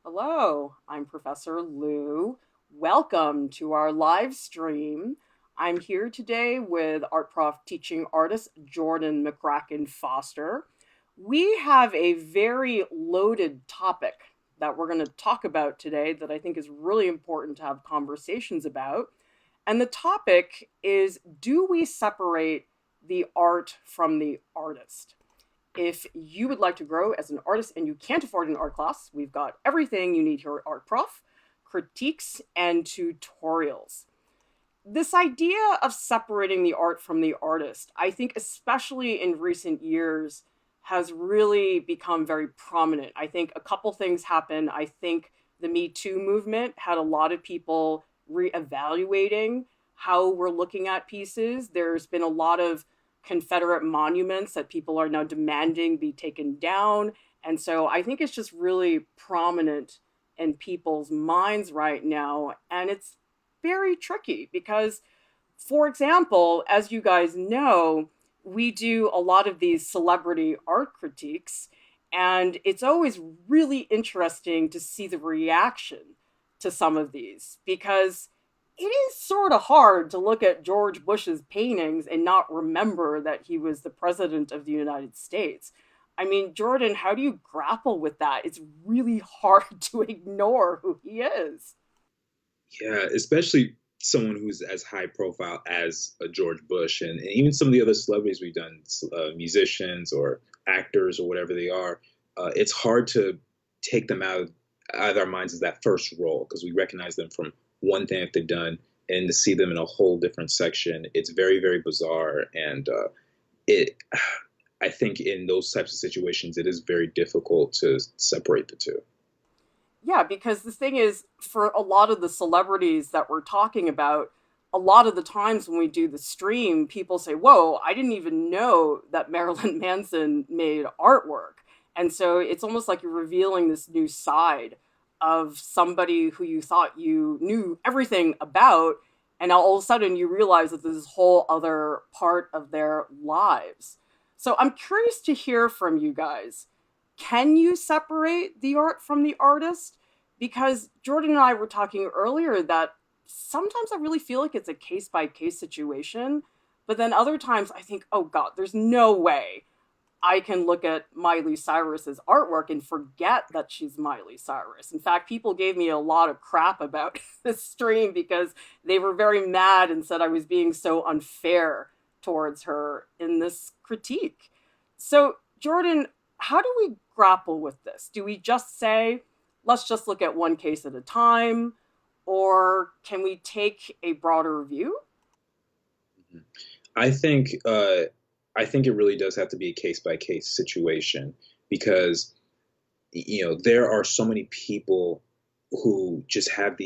Hello, I'm Professor Lieu. Welcome to our live stream. I'm here today with art prof teaching artist Jordan McCracken-Foster. We have a very loaded topic that we're going to talk about today that I think is really important to have conversations about. And the topic is, do we separate the art from the artist? If you would like to grow as an artist and you can't afford an art class, we've got everything you need here at Art Prof, critiques and tutorials. This idea of separating the art from the artist, I think especially in recent years, has really become very prominent. I think a couple things happened. I think the Me Too movement had a lot of people reevaluating how we're looking at pieces. There's been a lot of Confederate monuments that people are now demanding be taken down. And so I think it's just really prominent in people's minds right now. And it's very tricky because, for example, as you guys know, we do a lot of these celebrity art critiques, and it's always really interesting to see the reaction to some of these because it is sort of hard to look at George Bush's paintings and not remember that he was the president of the United States. I mean, Jordan, how do you grapple with that? It's really hard to ignore who he is. Yeah, especially someone who's as high profile as George Bush and even some of the other celebrities we've done, musicians or actors or whatever they are. It's hard to take them out of our minds as that first role because we recognize them from one thing that they've done, and to see them in a whole different section, it's very, very bizarre. And it, I think in those types of situations, it is very difficult to separate the two. Yeah, because the thing is, for a lot of the celebrities that we're talking about, a lot of the times when we do the stream, people say, Whoa, I didn't even know that Marilyn Manson made artwork. And so it's almost like you're revealing this new side of somebody who you thought you knew everything about. And now all of a sudden you realize that there's this whole other part of their lives. So I'm curious to hear from you guys. Can you separate the art from the artist? Because Jordan and I were talking earlier that sometimes I really feel like it's a case by case situation, but then other times I think, oh God, there's no way I can look at Miley Cyrus's artwork and forget that she's Miley Cyrus. In fact, people gave me a lot of crap about this stream because they were very mad and said I was being so unfair towards her in this critique. So, Jordan, how do we grapple with this? Do we just say, let's just look at one case at a time? Or can we take a broader view? Mhm. I think I think it really does have to be a case by case situation because there are so many people who just have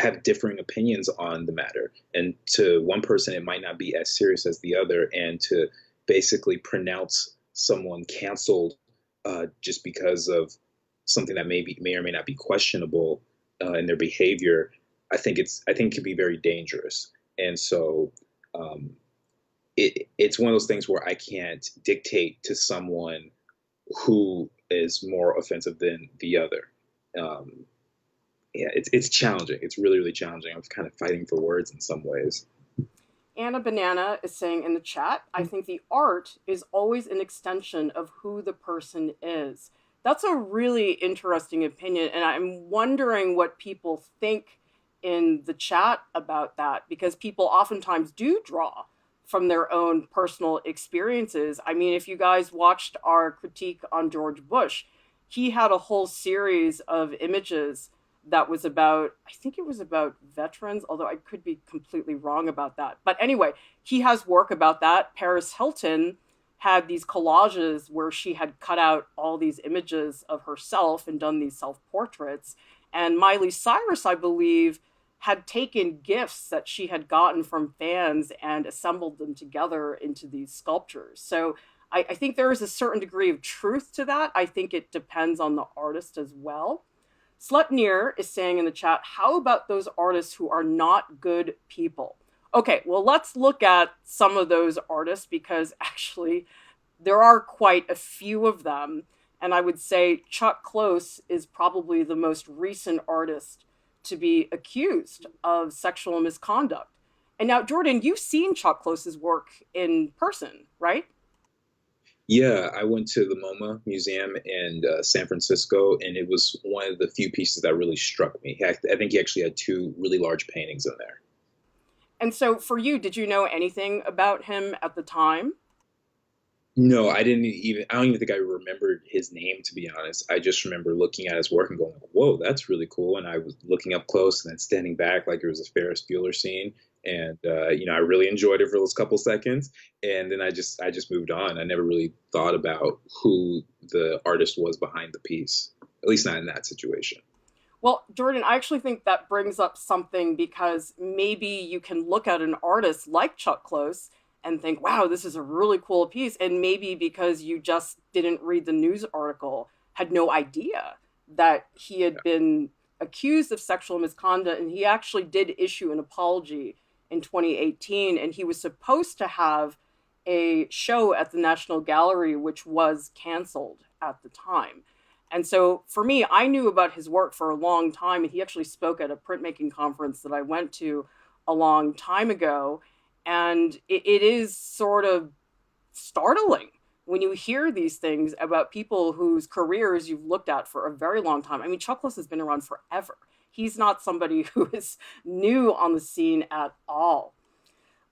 have differing opinions on the matter, and to one person it might not be as serious as the other, and to basically pronounce someone canceled just because of something that may or may not be questionable in their behavior, I think can be very dangerous. And so um, it's one of those things where I can't dictate to someone who is more offensive than the other. Um, yeah, it's challenging. It's really, really challenging. I'm kind of fighting for words in some ways. Anna Banana is saying in the chat, I think the art is always an extension of who the person is. That's a really interesting opinion, and I'm wondering what people think in the chat about that because people oftentimes do draw from their own personal experiences. I mean, if you guys watched our critique on George Bush, he had a whole series of images that was about, I think it was about veterans, although I could be completely wrong about that. But anyway, he has work about that. Paris Hilton had these collages where she had cut out all these images of herself and done these self portraits. And Miley Cyrus, I believe, had taken gifts that she had gotten from fans and assembled them together into these sculptures. So I think there is a certain degree of truth to that. I think it depends on the artist as well. Slutnir is saying in the chat, how about those artists who are not good people? Okay, well, let's look at some of those artists because actually there are quite a few of them. And I would say Chuck Close is probably the most recent artist to be accused of sexual misconduct. And now, Jordan, you've seen Chuck Close's work in person, right? Yeah, I went to the MoMA Museum in San Francisco, and it was one of the few pieces that really struck me. I think he actually had two really large paintings in there. And so, for you, did you know anything about him at the time? No, I don't even think I remembered his name, to be honest. I just remember looking at his work and going, whoa, that's really cool. And I was looking up close and then standing back like it was a Ferris Bueller scene. And, I really enjoyed it for those couple seconds. And then I just moved on. I never really thought about who the artist was behind the piece, at least not in that situation. Well, Jordan, I actually think that brings up something because maybe you can look at an artist like Chuck Close and think, wow, this is a really cool piece. And maybe because you just didn't read the news article, had no idea that he had been accused of sexual misconduct. And he actually did issue an apology in 2018. And he was supposed to have a show at the National Gallery, which was canceled at the time. And so for me, I knew about his work for a long time. And he actually spoke at a printmaking conference that I went to a long time ago. And it is sort of startling when you hear these things about people whose careers you've looked at for a very long time. I mean, Chuck Close has been around forever. He's not somebody who is new on the scene at all.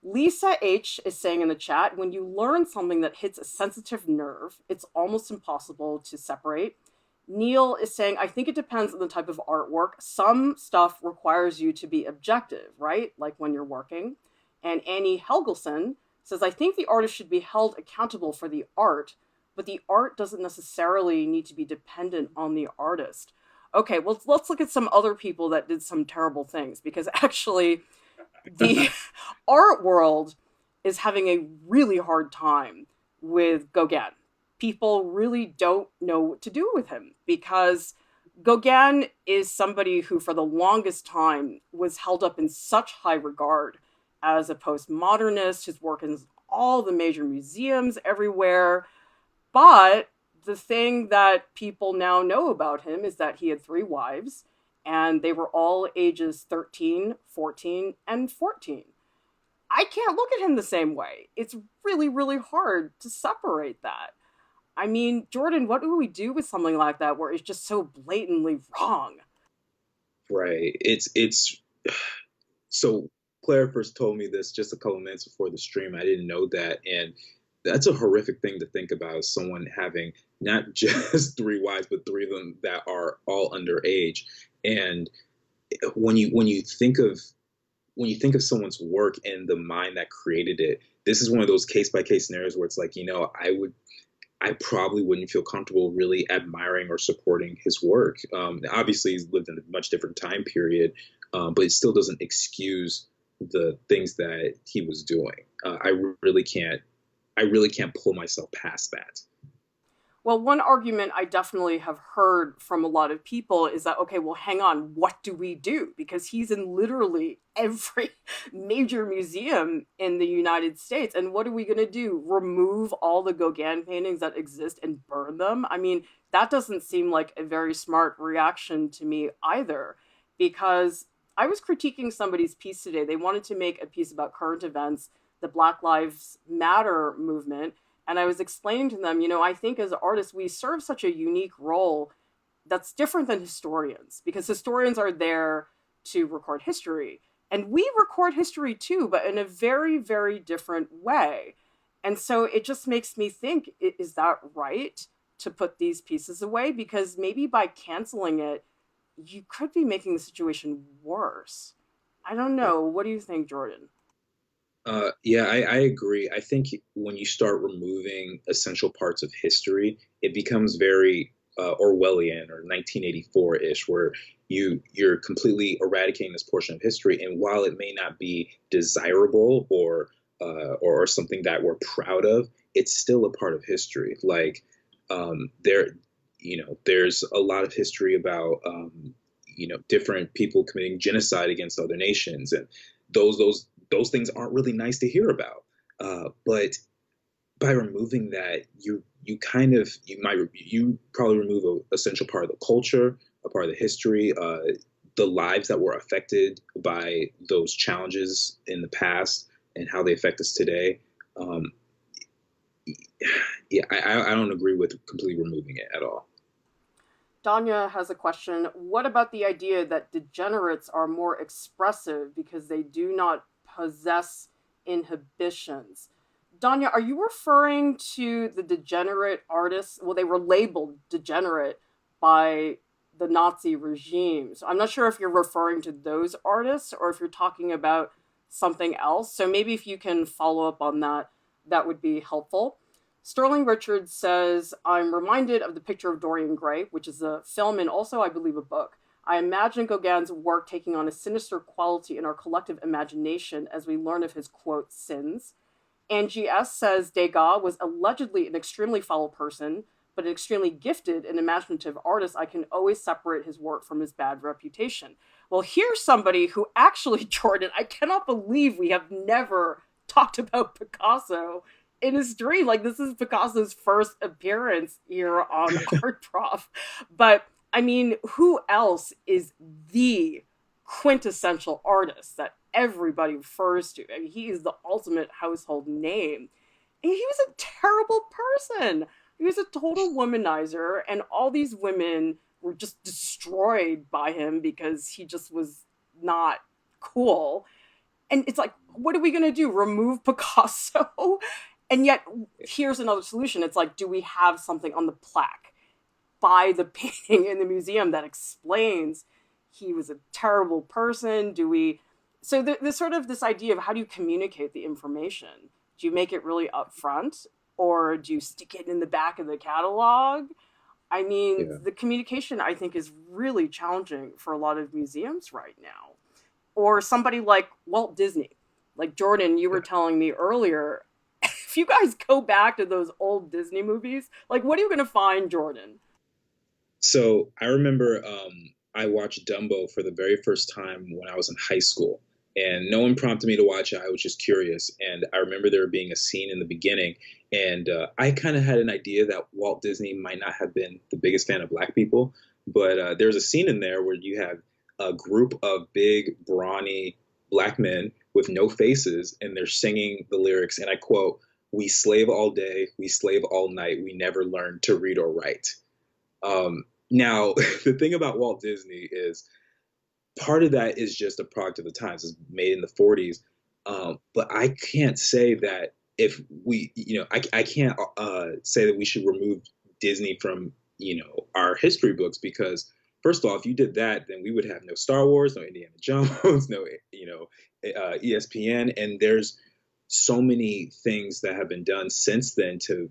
Lisa H is saying in the chat, when you learn something that hits a sensitive nerve, it's almost impossible to separate. Neil is saying, I think it depends on the type of artwork. Some stuff requires you to be objective, right? Like when you're working. And Annie Helgelson says, I think the artist should be held accountable for the art, but the art doesn't necessarily need to be dependent on the artist. Okay, well, let's look at some other people that did some terrible things because actually the art world is having a really hard time with Gauguin. People really don't know what to do with him because Gauguin is somebody who, for the longest time, was held up in such high regard as a postmodernist. His work in all the major museums everywhere. But the thing that people now know about him is that he had three wives, and they were all ages 13, 14, and 14. I can't look at him the same way. It's really, really hard to separate that. I mean, Jordan, what do we do with something like that where it's just so blatantly wrong? Right. It's so Claire first told me this just a couple minutes before the stream. I didn't know that, and that's a horrific thing to think about. Someone having not just three wives, but three of them that are all underage. And when you think of someone's work and the mind that created it, this is one of those case by case scenarios where it's like, I probably wouldn't feel comfortable really admiring or supporting his work. Obviously, he's lived in a much different time period, but it still doesn't excuse the things that he was doing. Really can't. I really can't pull myself past that. Well, one argument I definitely have heard from a lot of people is that, okay, well, hang on, what do we do? Because he's in literally every major museum in the United States. And what are we going to do? Remove all the Gauguin paintings that exist and burn them? I mean, that doesn't seem like a very smart reaction to me either. Because I was critiquing somebody's piece today. They wanted to make a piece about current events, the Black Lives Matter movement, and I was explaining to them, I think as artists, we serve such a unique role that's different than historians, because historians are there to record history. And we record history too, but in a very, very different way. And so it just makes me think, is that right to put these pieces away? Because maybe by canceling it, you could be making the situation worse. I don't know. What do you think, Jordan? Yeah, I agree. I think when you start removing essential parts of history, it becomes very Orwellian or 1984-ish, where you're completely eradicating this portion of history. And while it may not be desirable or something that we're proud of, it's still a part of history. Like there's a lot of history about different people committing genocide against other nations, and those things aren't really nice to hear about. But by removing that, you probably remove a essential part of the culture, a part of the history, the lives that were affected by those challenges in the past and how they affect us today. Um, yeah, I don't agree with completely removing it at all. Danya has a question. What about the idea that degenerates are more expressive because they do not possess inhibitions? Danya, are you referring to the degenerate artists? Well, they were labeled degenerate by the Nazi regime. So I'm not sure if you're referring to those artists or if you're talking about something else. So maybe if you can follow up on that, that would be helpful. Sterling Richards says, I'm reminded of The Picture of Dorian Gray, which is a film and also, I believe, a book. I imagine Gauguin's work taking on a sinister quality in our collective imagination as we learn of his, quote, sins. Angie S. says Degas was allegedly an extremely foul person, but an extremely gifted and imaginative artist. I can always separate his work from his bad reputation. Well, here's somebody who actually, Jordan, I cannot believe we have never talked about Picasso in his dream. Like, this is Picasso's first appearance here on Art Prof. But I mean, who else is the quintessential artist that everybody refers to? I mean, he is the ultimate household name. And he was a terrible person. He was a total womanizer, and all these women were just destroyed by him because he just was not cool. And it's like, what are we going to do? Remove Picasso? And yet, here's another solution. It's like, do we have something on the plaque by the painting in the museum that explains he was a terrible person? Do we? So there's sort of this idea of how do you communicate the information? Do you make it really upfront, or do you stick it in the back of the catalog? I mean, Yeah. the communication, I think, is really challenging for a lot of museums right now. Or somebody like Walt Disney. Like, Jordan, you were telling me earlier, if you guys go back to those old Disney movies, like, what are you going to find, Jordan? So I remember I watched Dumbo for the very first time when I was in high school, and no one prompted me to watch it. I was just curious, and I remember there being a scene in the beginning, and I kind of had an idea that Walt Disney might not have been the biggest fan of Black people, but there's a scene in there where you have a group of big, brawny Black men with no faces, and they're singing the lyrics, and I quote, "We slave all day, we slave all night, we never learn to read or write." Now, the thing about Walt Disney is part of that is just a product of the times. It's made in the 40s. But I can't say that if we, I can't say that we should remove Disney from, our history books because, first of all, if you did that, then we would have no Star Wars, no Indiana Jones, no, ESPN. And there's so many things that have been done since then to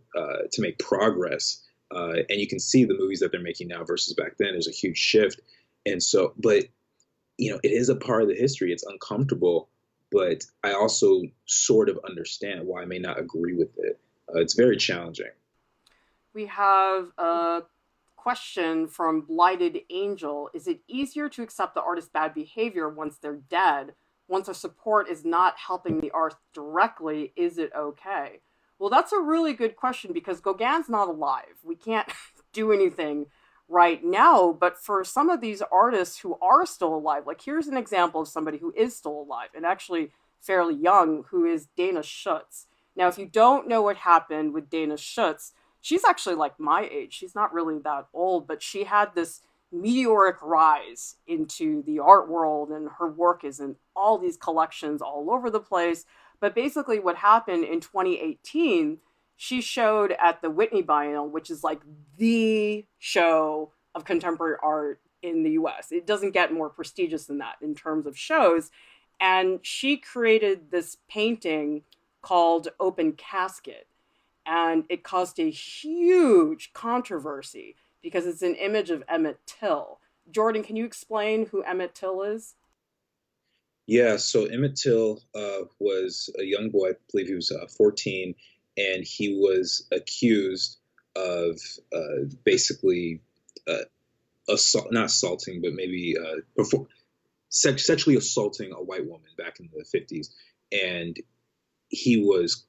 make progress. And you can see the movies that they're making now versus back then. There's a huge shift. And so, but, it is a part of the history. It's uncomfortable, but I also sort of understand why I may not agree with it. It's very challenging. We have a question from Blighted Angel. Is it easier to accept the artist's bad behavior once they're dead? Once their support is not helping the art directly, is it okay? Well, that's a really good question because Gauguin's not alive. We can't do anything right now, but for some of these artists who are still alive, like here's an example of somebody who is still alive and actually fairly young, who is Dana Schutz. Now, if you don't know what happened with Dana Schutz, she's actually like my age. She's not really that old, but she had this meteoric rise into the art world, and her work is in all these collections all over the place. But basically, what happened in 2018, she showed at the Whitney Biennial, which is like the show of contemporary art in the US. It doesn't get more prestigious than that in terms of shows. And she created this painting called Open Casket. And it caused a huge controversy because it's an image of Emmett Till. Jordan, can you explain who Emmett Till is? Yeah, so Emmett Till was a young boy, I believe he was 14, and he was accused of basically uh, not assaulting, but maybe sexually assaulting a white woman back in the 50s. And he was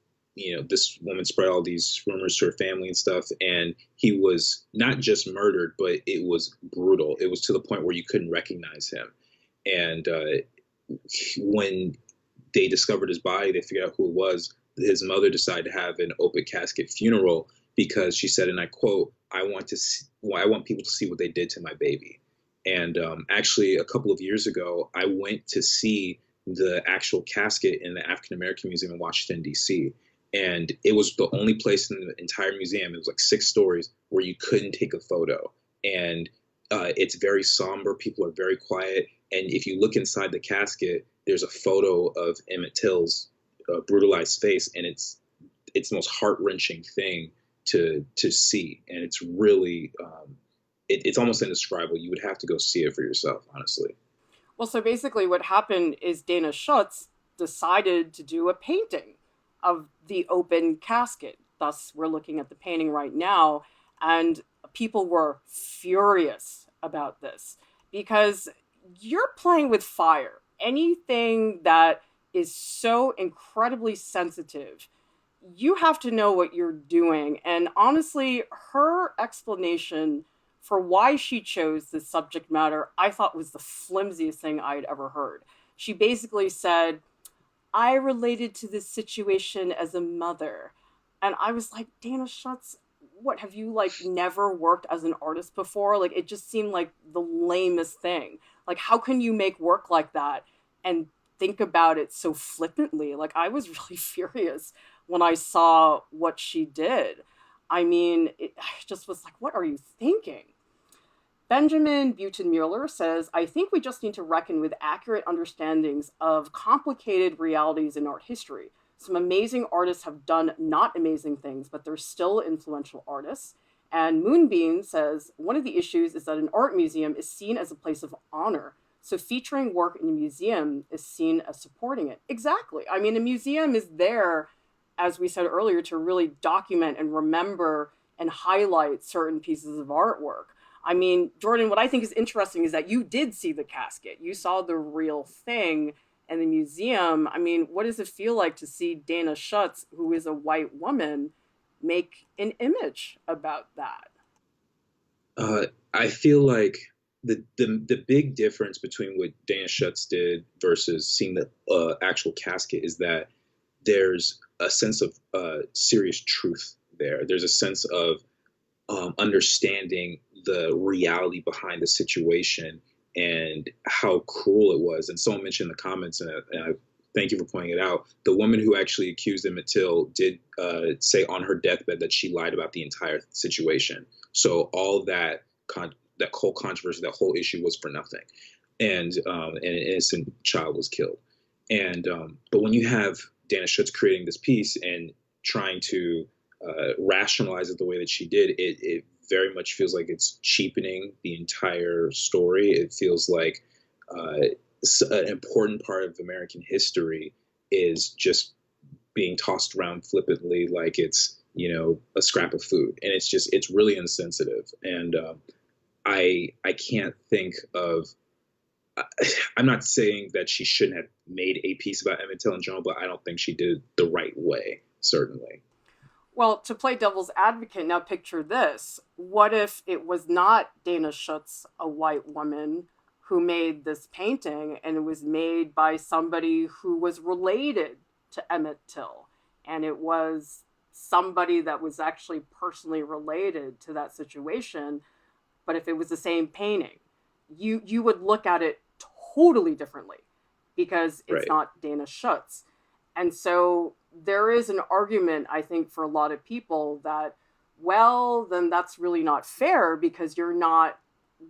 this woman spread all these rumors to her family and stuff, and he was not just murdered, but it was brutal. It was to the point where you couldn't recognize him. And when they discovered his body, they figured out who it was. His mother decided to have an open casket funeral because she said, and I quote, I want people to see what they did to my baby." And actually, a couple of years ago, I went to see the actual casket in the African American Museum in Washington, D.C. And it was the only place in the entire museum, it was like 6 stories, where you couldn't take a photo. And it's very somber. People are very quiet. And if you look inside the casket, there's a photo of Emmett Till's brutalized face, and it's the most heart-wrenching thing to see. And it's really it's almost indescribable. You would have to go see it for yourself, honestly. Well, so basically what happened is Dana Schutz decided to do a painting of the open casket. Thus, we're looking at the painting right now, and people were furious about this because you're playing with fire. Anything that is so incredibly sensitive, you have to know what you're doing. And honestly, her explanation for why she chose this subject matter, I thought was the flimsiest thing I'd ever heard. She basically said, "I related to this situation as a mother." And I was like, Dana Schutz, what, have you like never worked as an artist before? Like, it just seemed like the lamest thing. Like, how can you make work like that and think about it so flippantly? Like, I was really furious when I saw what she did. I mean, I just was like, what are you thinking? Benjamin Butenmuller says, "I think we just need to reckon with accurate understandings of complicated realities in art history. Some amazing artists have done not amazing things, but they're still influential artists." And Moonbeam says, "One of the issues is that an art museum is seen as a place of honor. So featuring work in a museum is seen as supporting it." Exactly. I mean, a museum is there, as we said earlier, to really document and remember and highlight certain pieces of artwork. I mean, Jordan, what I think is interesting is that you did see the casket. You saw the real thing in the museum. I mean, what does it feel like to see Dana Schutz, who is a white woman, make an image about that? I feel like the big difference between what Dana Schutz did versus seeing the actual casket is that there's a sense of serious truth there. There's a sense of understanding the reality behind the situation and how cruel it was. And someone mentioned in the comments, and I thank you for pointing it out, the woman who actually accused Emmett Till did say on her deathbed that she lied about the entire situation. So all that that whole controversy, that whole issue was for nothing. And an innocent child was killed. And but when you have Dana Schutz creating this piece and trying to rationalize it the way that she did, it very much feels like it's cheapening the entire story. It feels like an important part of American history is just being tossed around flippantly like it's, a scrap of food. And it's really insensitive. And I can't think of, I'm not saying that she shouldn't have made a piece about Emmett Till in general, but I don't think she did it the right way, certainly. Well, to play devil's advocate, now picture this. What if it was not Dana Schutz, a white woman, who made this painting, and it was made by somebody who was related to Emmett Till, and it was somebody that was actually personally related to that situation, but if it was the same painting, you would look at it totally differently because it's Right. not Dana Schutz. And so there is an argument, I think, for a lot of people that, well, then that's really not fair because you're not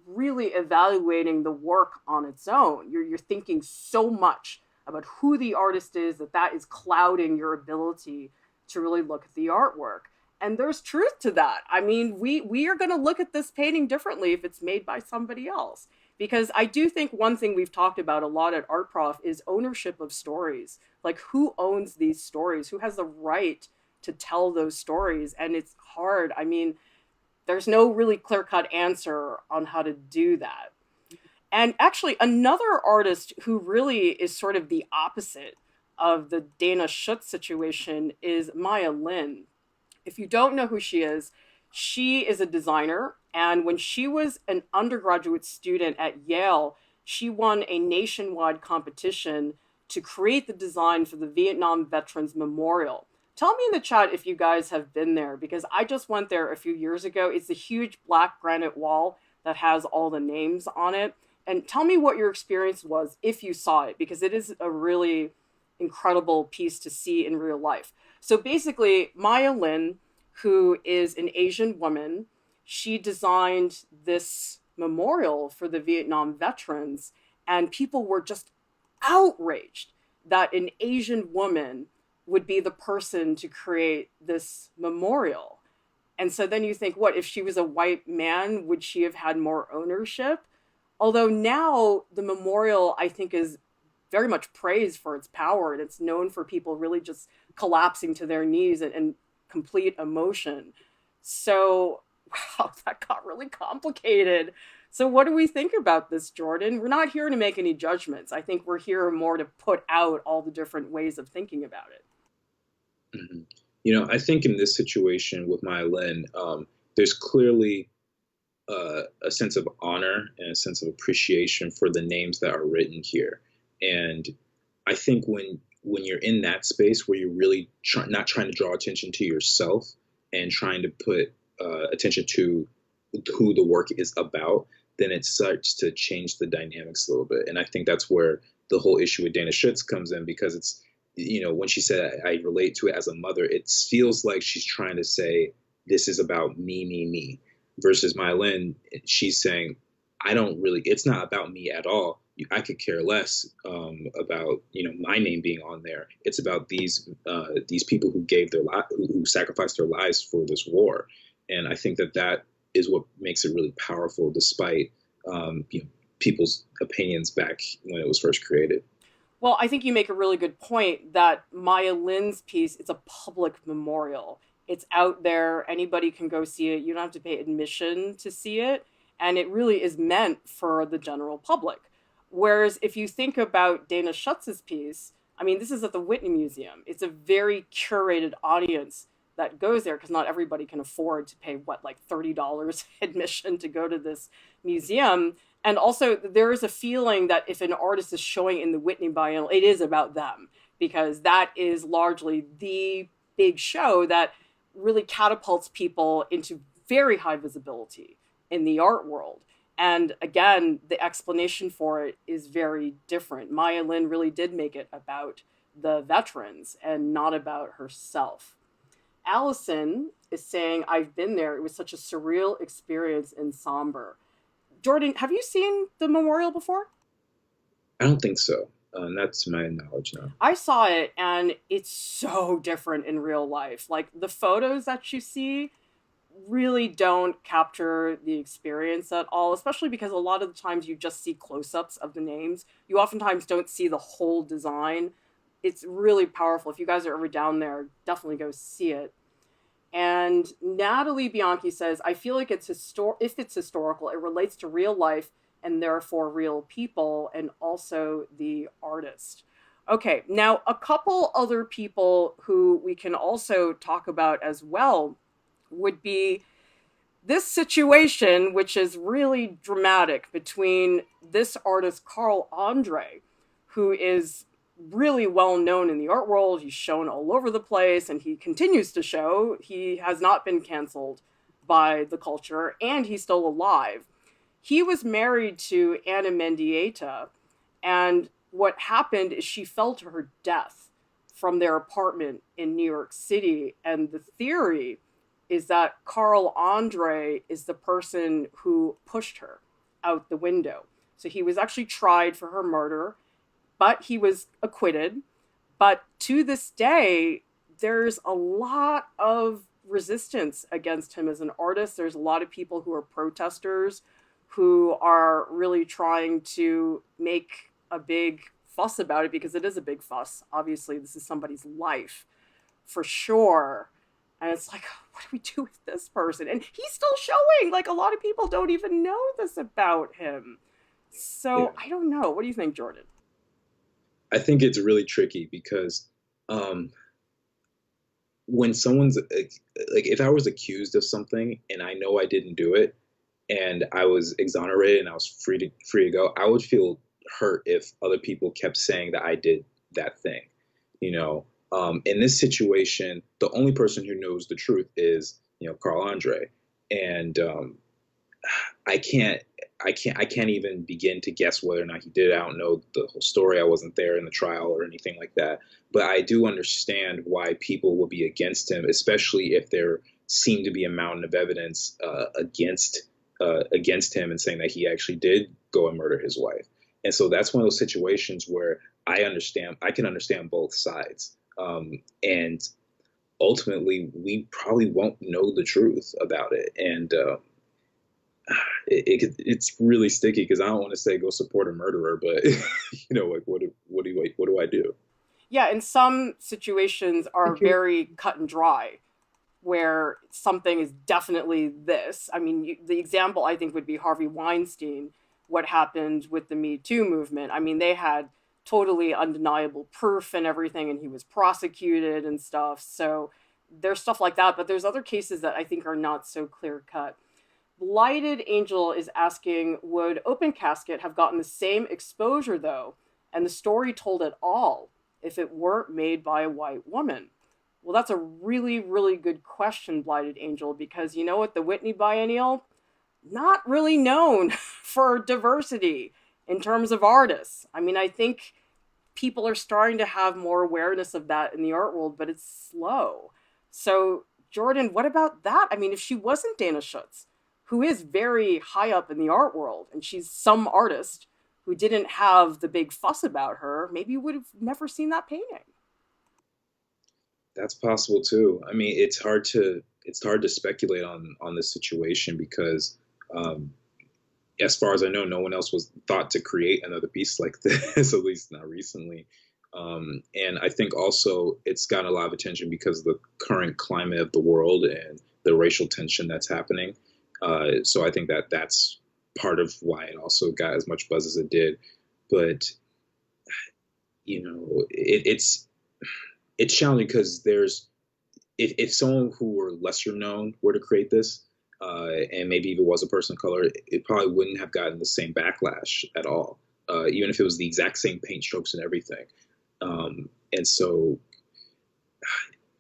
really evaluating the work on its own. You're thinking so much about who the artist is that is clouding your ability to really look at the artwork. And there's truth to that. I mean, we are going to look at this painting differently if it's made by somebody else. Because I do think one thing we've talked about a lot at Art Prof is ownership of stories. Like, who owns these stories? Who has the right to tell those stories? And it's hard. I mean, there's no really clear-cut answer on how to do that. And actually, another artist who really is sort of the opposite of the Dana Schut situation is Maya Lin. If you don't know who she is a designer. And when she was an undergraduate student at Yale, she won a nationwide competition to create the design for the Vietnam Veterans Memorial. Tell me in the chat if you guys have been there, because I just went there a few years ago. It's a huge black granite wall that has all the names on it. And tell me what your experience was if you saw it, because it is a really incredible piece to see in real life. So basically, Maya Lin, who is an Asian woman, she designed this memorial for the Vietnam veterans, and people were just outraged that an Asian woman would be the person to create this memorial. And so then you think, what, if she was a white man, would she have had more ownership? Although now the memorial, I think, is very much praised for its power, and it's known for people really just collapsing to their knees and complete emotion. So, wow, that got really complicated. So, what do we think about this, Jordan? We're not here to make any judgments. I think we're here more to put out all the different ways of thinking about it. Mm-hmm. I think in this situation with Maya Lin, there's clearly a sense of honor and a sense of appreciation for the names that are written here. And I think when you're in that space where you're really not trying to draw attention to yourself and trying to put attention to who the work is about, then it starts to change the dynamics a little bit. And I think that's where the whole issue with Dana Schutz comes in, because it's, when she said, I relate to it as a mother, it feels like she's trying to say, this is about me, versus Maya Lin, she's saying, it's not about me at all. I could care less about my name being on there. It's about these people who who sacrificed their lives for this war, and I think that is what makes it really powerful, despite people's opinions back when it was first created. Well, I think you make a really good point that Maya Lin's piece is a public memorial. It's out there. Anybody can go see it. You don't have to pay admission to see it. And it really is meant for the general public. Whereas if you think about Dana Schutz's piece, I mean, this is at the Whitney Museum. It's a very curated audience that goes there, because not everybody can afford to pay, like $30 admission to go to this museum. And also, there is a feeling that if an artist is showing in the Whitney Biennial, it is about them, because that is largely the big show that really catapults people into very high visibility in the art world. And again, the explanation for it is very different. Maya Lin really did make it about the veterans and not about herself. Allison is saying, I've been there. It was such a surreal experience and somber. Jordan, have you seen the memorial before? I don't think so. Not to my knowledge, no. I saw it, and it's so different in real life. Like, the photos that you see really don't capture the experience at all, especially because a lot of the times you just see close-ups of the names. You oftentimes don't see the whole design. It's really powerful. If you guys are ever down there, definitely go see it. And Natalie Bianchi says, I feel like if it's historical, it relates to real life and therefore real people, and also the artist. Okay, now a couple other people who we can also talk about as well would be this situation, which is really dramatic, between this artist, Carl Andre, who is really well known in the art world. He's shown all over the place, and he continues to show. He has not been canceled by the culture, and he's still alive. He was married to Anna Mendieta, and what happened is she fell to her death from their apartment in New York City, and the theory is that Carl Andre is the person who pushed her out the window. So he was actually tried for her murder, but he was acquitted. But to this day, there's a lot of resistance against him as an artist. There's a lot of people who are protesters who are really trying to make a big fuss about it, because it is a big fuss. Obviously, this is somebody's life, for sure. And it's like, what do we do with this person? And he's still showing. Like, a lot of people don't even know this about him. So, yeah. I don't know. What do you think, Jordan? I think it's really tricky because um, when someone's like, if I was accused of something and I know I didn't do it, and I was exonerated and I was free to go, I would feel hurt if other people kept saying that I did that thing. You know, in this situation, the only person who knows the truth is Carl Andre, and I can't I can't even begin to guess whether or not he did it. I don't know the whole story. I wasn't there in the trial or anything like that. But I do understand why people will be against him, especially if there seemed to be a mountain of evidence against him and saying that he actually did go and murder his wife. And so that's one of those situations where I can understand both sides. And ultimately, we probably won't know the truth about it. And it's really sticky because I don't want to say go support a murderer, but like what do I do? Yeah, and some situations are very cut and dry where something is definitely this. I mean, the example I think would be Harvey Weinstein, what happened with the Me Too movement. I mean, they had totally undeniable proof and everything, and he was prosecuted and stuff. So there's stuff like that, but there's other cases that I think are not so clear cut. Blighted Angel is asking, would Open Casket have gotten the same exposure, though, and the story told at all, if it weren't made by a white woman? Well, that's a really, really good question, Blighted Angel, because you know what? The Whitney Biennial, not really known for diversity in terms of artists. I mean, I think people are starting to have more awareness of that in the art world, but it's slow. So, Jordan, what about that? I mean, if she wasn't Dana Schutz, who is very high up in the art world, and she's some artist who didn't have the big fuss about her, maybe you would have never seen that painting. That's possible too. I mean, it's hard to speculate on this situation because um, as far as I know, no one else was thought to create another piece like this, at least not recently. And I think also it's gotten a lot of attention because of the current climate of the world and the racial tension that's happening. So I think that that's part of why it also got as much buzz as it did. But it's challenging because there's if someone who were lesser known were to create this, and maybe if it was a person of color, it probably wouldn't have gotten the same backlash at all, even if it was the exact same paint strokes and everything. And so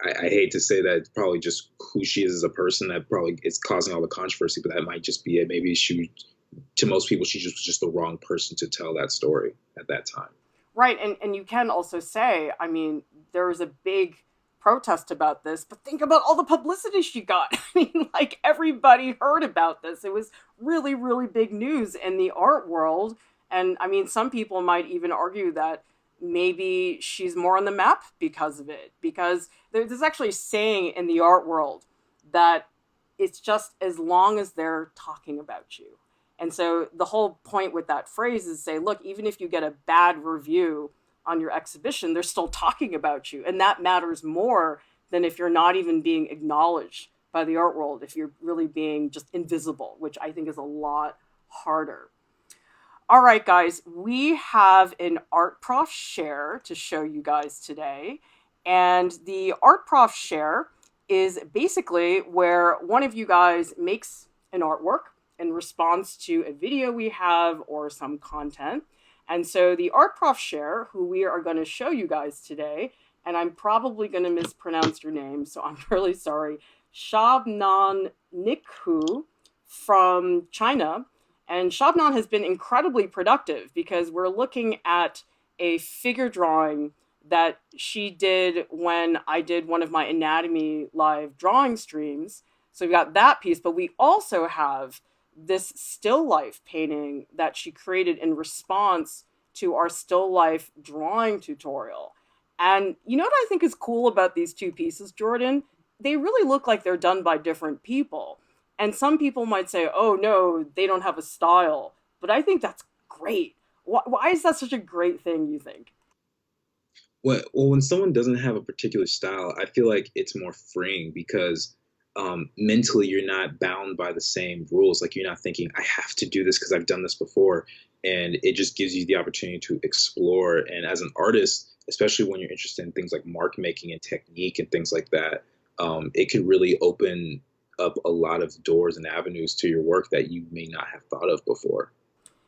I hate to say that it's probably just who she is as a person that probably is causing all the controversy, but that might just be it. Maybe to most people, she just was just the wrong person to tell that story at that time. Right, and you can also say, I mean, there was a big protest about this, but think about all the publicity she got. I mean, like everybody heard about this. It was really, really big news in the art world. And I mean, some people might even argue that maybe she's more on the map because of it. Because there's actually a saying in the art world that it's just as long as they're talking about you. And so the whole point with that phrase is say, look, even if you get a bad review on your exhibition, they're still talking about you. And that matters more than if you're not even being acknowledged by the art world, if you're really being just invisible, which I think is a lot harder. All right, guys, we have an Art Prof share to show you guys today. And the Art Prof share is basically where one of you guys makes an artwork in response to a video we have or some content. And so the Art Prof share, who we are going to show you guys today, and I'm probably going to mispronounce your name, so I'm really sorry, Shabnan Nikhu from China. And Shabnan has been incredibly productive because we're looking at a figure drawing that she did when I did one of my anatomy live drawing streams. So we got that piece, but we also have this still life painting that she created in response to our still life drawing tutorial. And you know what I think is cool about these two pieces, Jordan? They really look like they're done by different people. And some people might say, oh no, they don't have a style. But I think that's great. Why is that such a great thing, you think? Well, when someone doesn't have a particular style, I feel like it's more freeing because mentally you're not bound by the same rules. Like you're not thinking, I have to do this because I've done this before. And it just gives you the opportunity to explore. And as an artist, especially when you're interested in things like mark making and technique and things like that, it could really open up a lot of doors and avenues to your work that you may not have thought of before.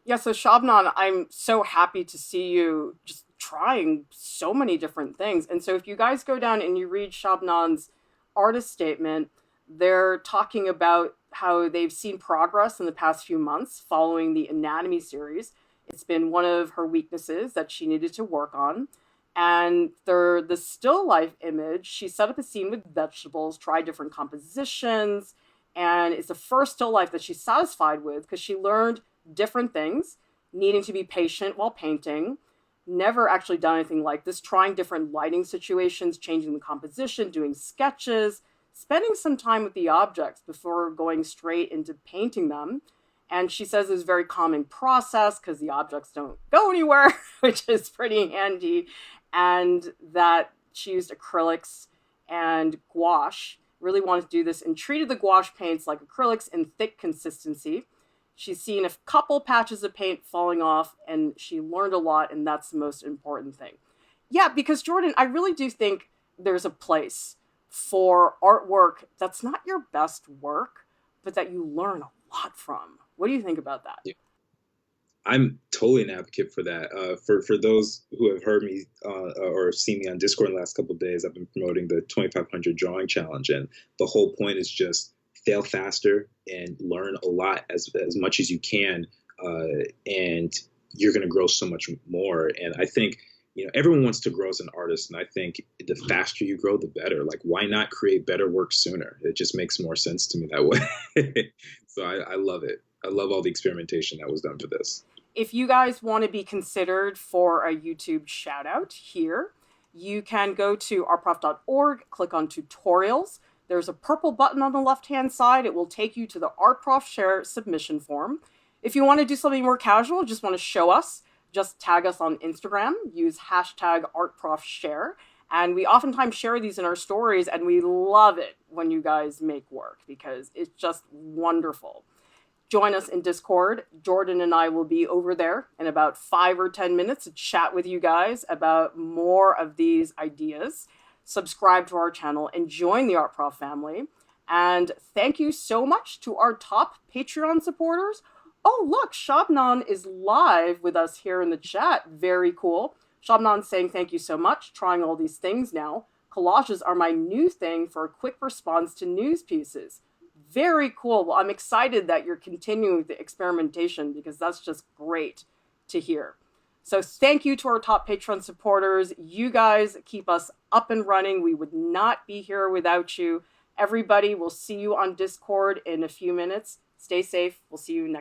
Yeah, so Shabnan, I'm so happy to see you just trying so many different things. And so if you guys go down and you read Shabnan's artist statement, they're talking about how they've seen progress in the past few months following the anatomy series. It's been one of her weaknesses that she needed to work on. And the still life image, she set up a scene with vegetables, tried different compositions, and it's the first still life that she's satisfied with because she learned different things, needing to be patient while painting, never actually done anything like this, trying different lighting situations, changing the composition, doing sketches, spending some time with the objects before going straight into painting them. And she says it's a very calming process because the objects don't go anywhere, which is pretty handy. And that she used acrylics and gouache, really wanted to do this, and treated the gouache paints like acrylics in thick consistency. She's seen a couple patches of paint falling off, and she learned a lot, and that's the most important thing. Yeah, because Jordan, I really do think there's a place for artwork that's not your best work, but that you learn a lot from. What do you think about that? Yeah. I'm totally an advocate for that. For those who have heard me or seen me on Discord in the last couple of days, I've been promoting the 2500 drawing challenge, and the whole point is just fail faster and learn a lot as much as you can, and you're going to grow so much more. And I think everyone wants to grow as an artist, and I think the faster you grow, the better. Like, why not create better work sooner? It just makes more sense to me that way. So I love it. I love all the experimentation that was done for this. If you guys want to be considered for a YouTube shout out here, you can go to artprof.org, click on tutorials. There's a purple button on the left-hand side. It will take you to the ArtProf Share submission form. If you want to do something more casual, just want to show us, just tag us on Instagram, use hashtag ArtProfShare. And we oftentimes share these in our stories, and we love it when you guys make work because it's just wonderful. Join us in Discord. Jordan and I will be over there in about 5 or 10 minutes to chat with you guys about more of these ideas. Subscribe to our channel and join the Art Prof family. And thank you so much to our top Patreon supporters. Oh, look, Shabnan is live with us here in the chat. Very cool. Shabnan saying thank you so much. Trying all these things now. Collages are my new thing for a quick response to news pieces. Very cool. Well, I'm excited that you're continuing with the experimentation because that's just great to hear. So thank you to our top Patreon supporters. You guys keep us up and running. We would not be here without you. Everybody, we'll see you on Discord in a few minutes. Stay safe. We'll see you next